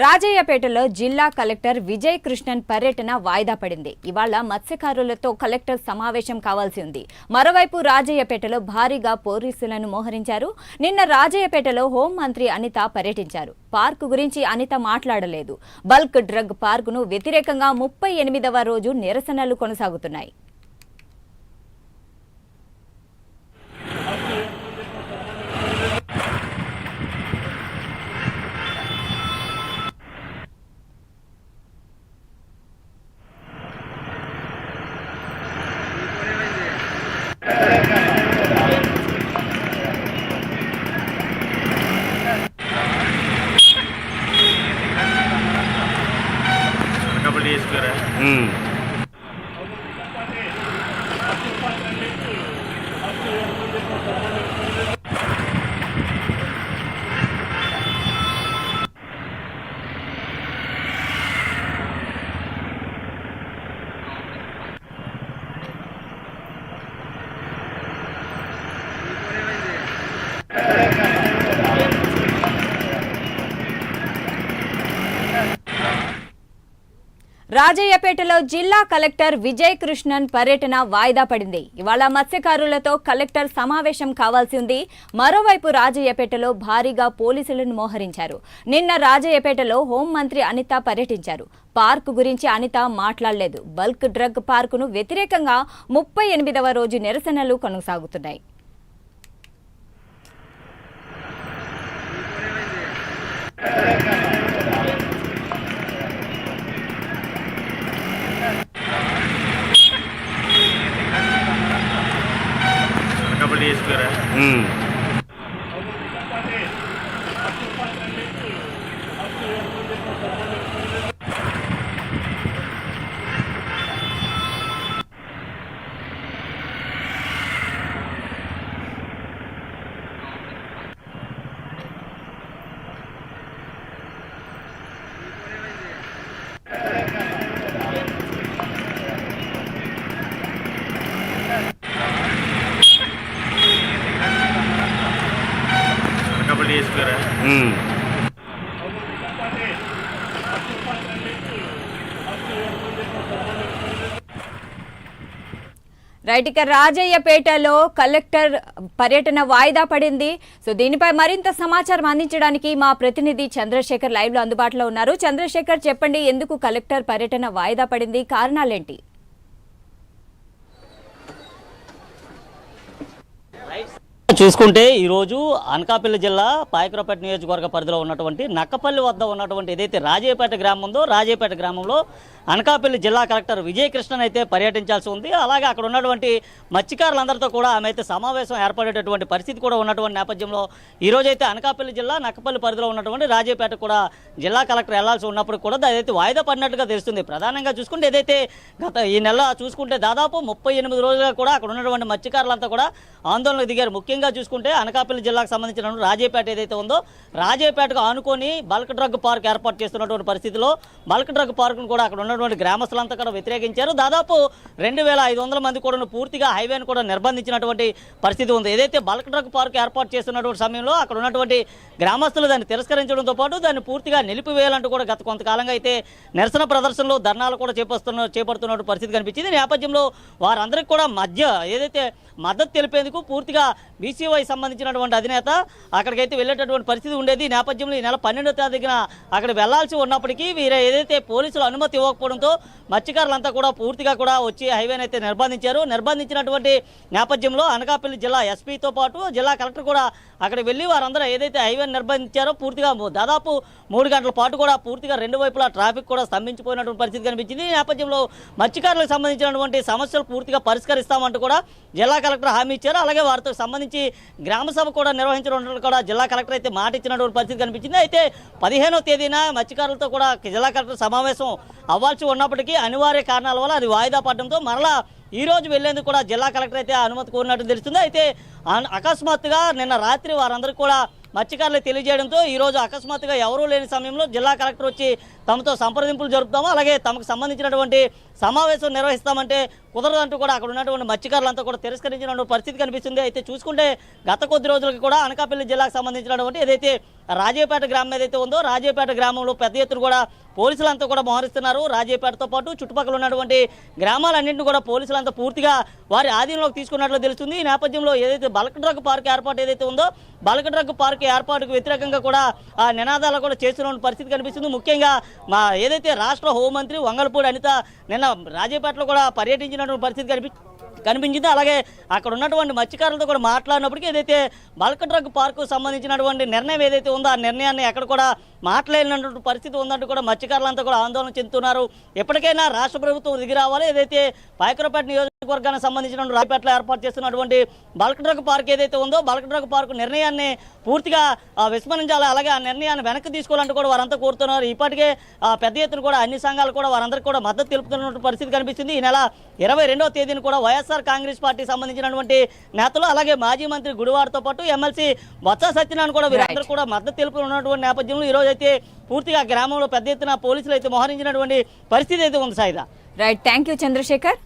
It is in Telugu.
రాజయ్యపేటలో జిల్లా కలెక్టర్ విజయ్ కృష్ణన్ పర్యటన వాయిదా పడింది. ఇవాళ మత్స్యకారులతో కలెక్టర్ సమావేశం కావాల్సి ఉంది. మరోవైపు రాజయ్యపేటలో భారీగా పోలీసులను మోహరించారు. నిన్న రాజయ్యపేటలో హోంమంత్రి అనిత పర్యటించారు. పార్కు గురించి అనిత మాట్లాడలేదు. బల్క్ డ్రగ్ పార్కును వ్యతిరేకంగా 38వ రోజు నిరసనలు కొనసాగుతున్నాయి. రాజయ్యపేటలో జిల్లా కలెక్టర్ విజయ్ కృష్ణన్ పర్యటన వాయిదా పడింది. ఇవాళ మత్స్యకారులతో కలెక్టర్ సమావేశం కావాల్సి ఉంది. మరోవైపు రాజయ్యపేటలో భారీగా పోలీసులను మోహరించారు. నిన్న రాజయ్యపేటలో హోంమంత్రి అనిత పర్యటించారు. పార్కు గురించి అనిత మాట్లాడలేదు. బల్క్ డ్రగ్ పార్కును వ్యతిరేకంగా 38వ రోజు నిరసనలు కొనసాగుతున్నాయి. రైట్, ఇక రాజయ్యపేటలో కలెక్టర్ పర్యటన వాయిదా పడింది. సో దీనిపై మరింత సమాచారం అందించడానికి మా ప్రతినిధి చంద్రశేఖర్ లైవ్ లో అందుబాటులో ఉన్నారు. చంద్రశేఖర్, చెప్పండి, ఎందుకు కలెక్టర్ పర్యటన వాయిదా పడింది, కారణాలేంటి? చూసుకుంటే ఈరోజు అనకాపల్లి జిల్లా పాయకరావుపేట నియోజకవర్గ పరిధిలో ఉన్నటువంటి నక్కపల్లి వద్ద ఉన్నటువంటి ఏదైతే రాజయ్యపేట గ్రామం ఉందో, రాజయ్యపేట గ్రామంలో అనకాపల్లి జిల్లా కలెక్టర్ విజయ్ కృష్ణన్ అయితే పర్యటించాల్సి ఉంది. అలాగే అక్కడ ఉన్నటువంటి మత్స్యకారులందరితో కూడా ఆమె అయితే సమావేశం ఏర్పడేటటువంటి పరిస్థితి కూడా ఉన్నటువంటి నేపథ్యంలో ఈరోజైతే అనకాపల్లి జిల్లా నక్కపల్లి పరిధిలో ఉన్నటువంటి రాజయ్యపేట కూడా జిల్లా కలెక్టర్ వెళ్లాల్సి ఉన్నప్పుడు కూడా అదైతే వాయిదా పడినట్టుగా తెలుస్తుంది. ప్రధానంగా చూసుకుంటే ఏదైతే ఈ నెల చూసుకుంటే దాదాపు 38 రోజులుగా కూడా అక్కడ ఉన్నటువంటి మత్స్యకారులంతా కూడా ఆందోళనకు దిగారు. ముఖ్యంగా చూసుకుంటే అనకాపల్లి జిల్లాకు సంబంధించిన రాజయ్యపేట ఏదైతే ఉందో, రాజయ్యపేటకు ఆనుకొని బల్క్ డ్రగ్ పార్క్ ఏర్పాటు చేస్తున్నటువంటి పరిస్థితిలో బల్క్ డ్రగ్ పార్కును కూడా అక్కడ ఉన్నటువంటి గ్రామస్తులంతా కూడా వ్యతిరేకించారు. దాదాపు 2500 మంది కూడా పూర్తిగా హైవేను కూడా నిర్బంధించినటువంటి పరిస్థితి ఉంది. ఏదైతే బల్క్ డ్రగ్ పార్క్ ఏర్పాటు చేస్తున్నటువంటి సమయంలో అక్కడ ఉన్నటువంటి గ్రామస్తులు దాన్ని తిరస్కరించడంతో పాటు దాన్ని పూర్తిగా నిలిపివేయాలంటూ కూడా గత కొంతకాలంగా అయితే నిరసన ప్రదర్శనలు, ధర్నాలు కూడా చేపడుతున్న పరిస్థితి కనిపించింది. ఈ నేపథ్యంలో వారందరికీ కూడా ఏదైతే మద్దతు తెలిపేందుకు పూర్తిగా బీసీవై సంబంధించినటువంటి అధినేత అక్కడికైతే వెళ్ళేటటువంటి పరిస్థితి ఉండేది. ఈ నేపథ్యంలో ఈ నెల 12వ తారీఖున అక్కడ వెళ్లాల్సి ఉన్నప్పటికీ వీరు ఏదైతే పోలీసులు అనుమతి ఇవ్వకపోవడంతో మత్స్యకారులంతా కూడా పూర్తిగా కూడా వచ్చి హైవేని అయితే నిర్బంధించినటువంటి నేపథ్యంలో అనకాపల్లి జిల్లా ఎస్పీతో పాటు జిల్లా కలెక్టర్ కూడా అక్కడికి వెళ్ళి వారందరూ ఏదైతే హైవేని నిర్బంధించారో పూర్తిగా దాదాపు 3 గంటల పాటు కూడా పూర్తిగా రెండు వైపులా ట్రాఫిక్ కూడా స్తంభించిపోయినటువంటి పరిస్థితి కనిపించింది. ఈ నేపథ్యంలో మత్స్యకారులకు సంబంధించినటువంటి సమస్యలు పూర్తిగా పరిష్కరిస్తామంటూ కూడా జిల్లా కలెక్టర్ హామీ ఇచ్చారు. అలాగే వారితో సంబంధించి గ్రామ సభ కూడా నిర్వహించడం కూడా జిల్లా కలెక్టర్ అయితే మాట ఇచ్చినటువంటి పరిస్థితి కనిపించింది. అయితే 15వ తేదీన మత్స్యకారులతో కూడా జిల్లా కలెక్టర్ సమావేశం అవ్వాల్సి ఉన్నప్పటికీ అనివార్య కారణాల వల్ల అది వాయిదా పడడంతో మరలా ఈ రోజు వెళ్లేందుకు కూడా జిల్లా కలెక్టర్ అయితే అనుమతి కోరినట్టు తెలుస్తుంది. అయితే అకస్మాత్తుగా నిన్న రాత్రి వారందరూ కూడా మత్స్యకారులు తెలియజేయడంతో ఈరోజు అకస్మాత్తుగా ఎవరూ లేని సమయంలో జిల్లా కలెక్టర్ వచ్చి తమతో సంప్రదింపులు జరుపుతాము, అలాగే తమకు సంబంధించినటువంటి సమావేశం నిర్వహిస్తామంటే కుదరదంటూ కూడా అక్కడ ఉన్నటువంటి మత్స్యకారులంతా కూడా తిరస్కరించినటువంటి పరిస్థితి కనిపిస్తుంది. అయితే చూసుకుంటే గత కొద్ది రోజులకి కూడా అనకాపల్లి జిల్లాకు సంబంధించినటువంటి ఏదైతే రాజేపేట గ్రామం ఏదైతే ఉందో రాజేపేట గ్రామంలో పెద్ద ఎత్తున కూడా పోలీసులంతా కూడా మోహరిస్తున్నారు. రాజేపేటతో పాటు చుట్టుపక్కల ఉన్నటువంటి గ్రామాలన్నింటినీ కూడా పోలీసులంతా పూర్తిగా వారి ఆధీనంలోకి తీసుకున్నట్లు తెలుస్తుంది. ఈ నేపథ్యంలో ఏదైతే బల్క్ డ్రగ్ పార్క్ ఏర్పాటు ఏదైతే ఉందో బల్క్ డ్రగ్ పార్క్ ఏర్పాటుకు వ్యతిరేకంగా కూడా ఆ నినాదాలు కూడా చేస్తున్న పరిస్థితి కనిపిస్తుంది. ముఖ్యంగా ఏదైతే రాష్ట్ర హోంమంత్రి వంగలపూడి అనిత నిన్న రాజేపేటలో కూడా పర్యటించినటువంటి పరిస్థితి కనిపించింది. అలాగే అక్కడ ఉన్నటువంటి మత్స్యకారులతో కూడా మాట్లాడినప్పటికీ ఏదైతే బల్క్ డ్రగ్ పార్కు సంబంధించినటువంటి నిర్ణయం ఏదైతే ఉందో ఆ నిర్ణయాన్ని ఎక్కడ కూడా మాట్లాడినటువంటి పరిస్థితి ఉందంటూ కూడా మత్స్యకారులంతా కూడా ఆందోళన చెందుతున్నారు. ఎప్పటికైనా రాష్ట్ర ప్రభుత్వం దిగి రావాలి. ఏదైతే పాయకరావుపేట నియోజకవర్గానికి సంబంధించిన రాజపేటలో ఏర్పాటు చేస్తున్నటువంటి బల్క్ డ్రగ్ పార్క్ ఏదైతే ఉందో బల్క్ డ్రగ్ పార్కు నిర్ణయాన్ని పూర్తిగా విస్మరించాలి, అలాగే ఆ నిర్ణయాన్ని వెనక్కి తీసుకోవాలంటూ కూడా వారంతా కోరుతున్నారు. ఇప్పటికే పెద్ద ఎత్తున కూడా అన్ని సంఘాలు కూడా వారందరికీ కూడా మద్దతు తెలుపుతున్నటువంటి పరిస్థితి కనిపిస్తుంది. ఈ నెల 22వ తేదీన కూడా వైఎస్ఆర్ కాంగ్రెస్ పార్టీ సంబంధించినటువంటి నేతలు అలాగే మాజీ మంత్రి గుడివాడతో పాటు ఎమ్మెల్సీ బొత్స సత్యనారాయణ కూడా వీరందరూ కూడా మద్దతు తెలుపుతున్నటువంటి నేపథ్యంలో ఈరోజు అయితే పూర్తిగా గ్రామంలో పెద్ద ఎత్తున పోలీసులు అయితే మోహరించినటువంటి పరిస్థితి అయితే ఉంది. Saida right, thank you Chandrasekhar.